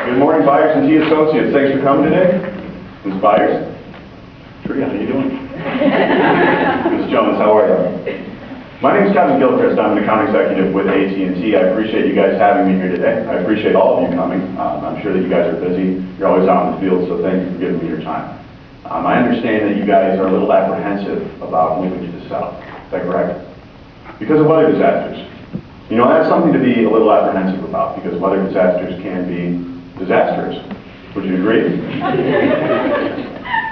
Good morning, Byers and T Associates. Thanks for coming today. Ms. Byers? Tree, how are you doing? Ms. Jones, how are you? My name is Kevin Gilchrist. I'm an account executive with AT&T. I appreciate you guys having me here today. I appreciate all of you coming. I'm sure that you guys are busy. You're always out in the field, so thank you for giving me your time. I understand that you guys are a little apprehensive about moving to the south. Is that correct? Because of weather disasters. You know, that's something to be a little apprehensive about, because weather disasters can be disastrous. Would you agree?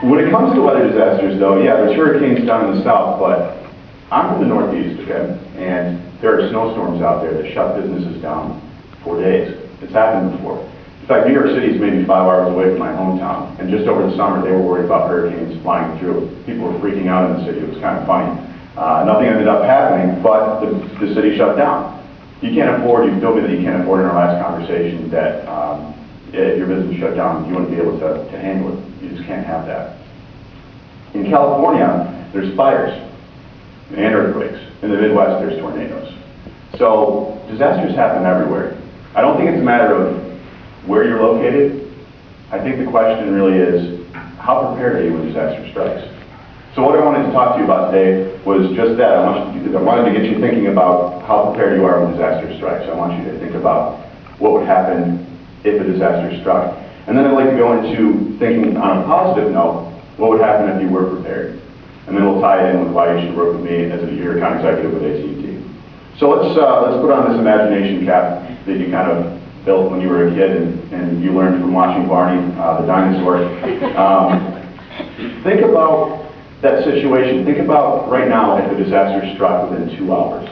When it comes to weather disasters, though, yeah, there's hurricanes down in the south, but I'm from the Northeast, okay? And there are snowstorms out there that shut businesses down for days. It's happened before. In fact, New York City is maybe 5 hours away from my hometown, and just over the summer they were worried about hurricanes flying through. People were freaking out in the city. It was kind of funny. Nothing ended up happening, but the city shut down. You can't afford, you told me that you can't afford in our last conversation that if your business shut down, you wouldn't be able to handle it. You just can't have that. In California, there's fires and earthquakes. In the Midwest, there's tornadoes. So disasters happen everywhere. I don't think it's a matter of where you're located. I think the question really is, how prepared are you when disaster strikes? So what I wanted to talk to you about today was just that. I wanted to get you thinking about how prepared you are when disaster strikes. I want you to think about what would happen if a disaster struck. And then I'd like to go into thinking on a positive note, what would happen if you were prepared? And then we'll tie it in with why you should work with me as your account executive with AT&T. So let's put on this imagination cap that you kind of built when you were a kid and you learned from watching Barney, the dinosaur. Think about that situation. Think about right now if a disaster struck within 2 hours.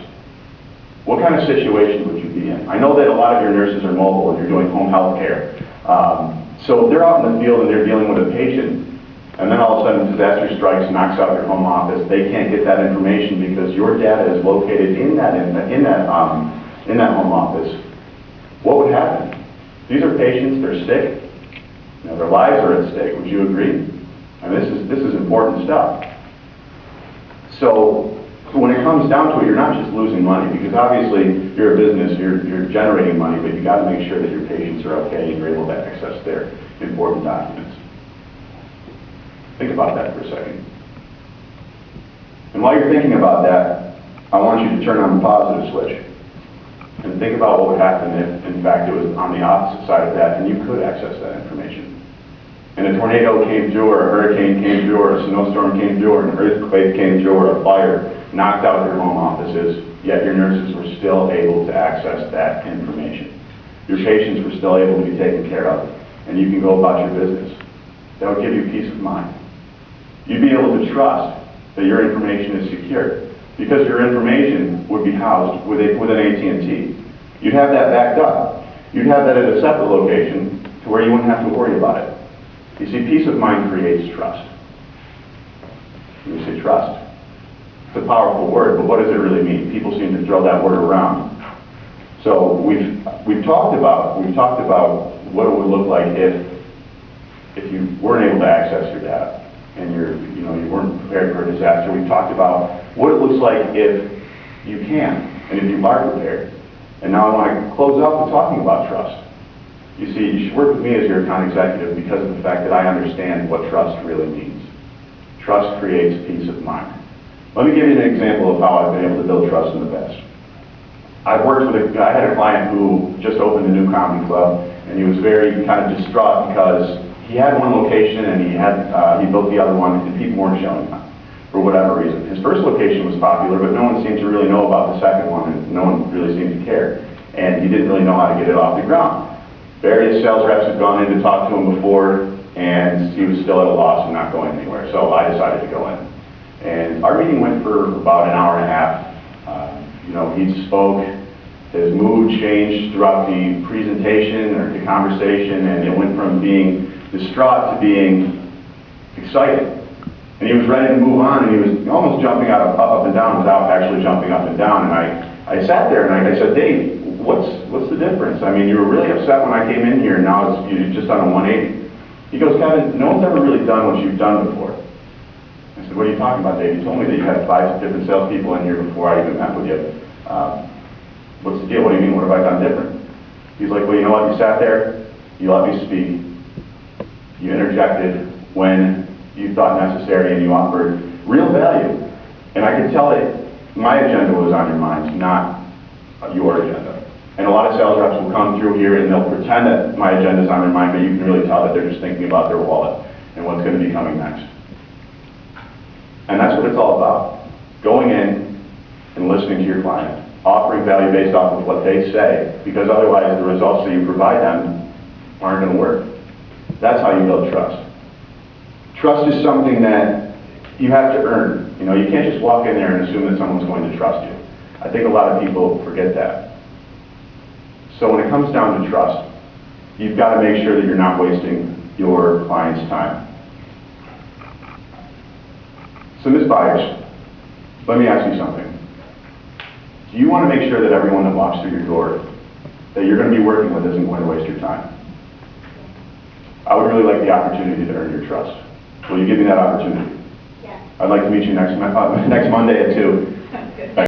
What kind of situation would you be in? I know that a lot of your nurses are mobile and you're doing home health care. So they're out in the field and they're dealing with a patient, and then all of a sudden disaster strikes, knocks out your home office. They can't get that information because your data is located in that home office. What would happen? These are patients, they're sick, you know, their lives are at stake. Would you agree? And this is important stuff. So when it comes down to it, you're not just losing money, because obviously you're a business, you're generating money, but you got to make sure that your patients are okay and you're able to access their important documents. Think about that for a second. And while you're thinking about that, I want you to turn on the positive switch and think about what would happen if, in fact, it was on the opposite side of that and you could access that information. And a tornado came through, or a hurricane came through, or a snowstorm came through, or an earthquake came through, or a fire knocked out your home offices, yet your nurses were still able to access that information. Your patients were still able to be taken care of, and you can go about your business. That would give you peace of mind. You'd be able to trust that your information is secure, because your information would be housed within AT&T. You'd have that backed up. You'd have that at a separate location to where you wouldn't have to worry about it. You see, peace of mind creates trust. When you say trust, it's a powerful word, but what does it really mean? People seem to throw that word around. So we've talked about what it would look like if you weren't able to access your data and you weren't prepared for a disaster. We've talked about what it looks like if you can and if you are prepared. And now I want to close out with talking about trust. You see, you should work with me as your account executive because of the fact that I understand what trust really means. Trust creates peace of mind. Let me give you an example of how I've been able to build trust in the past. I had a client who just opened a new comedy club, and he was very kind of distraught because he had one location and he built the other one and people weren't showing up for whatever reason. His first location was popular, but no one seemed to really know about the second one, and no one really seemed to care. And he didn't really know how to get it off the ground. Various sales reps had gone in to talk to him before, and he was still at a loss and not going anywhere. So I decided to go in. And our meeting went for about an hour and a half. He spoke, his mood changed throughout the presentation or the conversation, and it went from being distraught to being excited. And he was ready to move on, and he was almost jumping up and down without actually jumping up and down. And I sat there and I said, Dave, what's the difference? I mean, you were really upset when I came in here, and now you're just on a 180. He goes, Kevin, no one's ever really done what you've done before. I said, what are you talking about, Dave? You told me that you had 5 different salespeople in here before I even met with you. What's the deal? What do you mean? What have I done different? He's like, well, you know what? You sat there You let me speak. You interjected when you thought necessary, and you offered real value. And I could tell that my agenda was on your minds, not your agenda. And a lot of sales reps will come through here and they'll pretend that my agenda is on their mind, but you can really tell that they're just thinking about their wallet and what's going to be coming next. And that's what it's all about. Going in and listening to your client, offering value based off of what they say, because otherwise the results that you provide them aren't going to work. That's how you build trust. Trust is something that you have to earn. You know, you can't just walk in there and assume that someone's going to trust you. I think a lot of people forget that. So when it comes down to trust, you've got to make sure that you're not wasting your client's time. So Ms. Byers, let me ask you something. Do you want to make sure that everyone that walks through your door that you're going to be working with isn't going to waste your time? I would really like the opportunity to earn your trust. Will you give me that opportunity? Yes. I'd like to meet you next Monday at 2.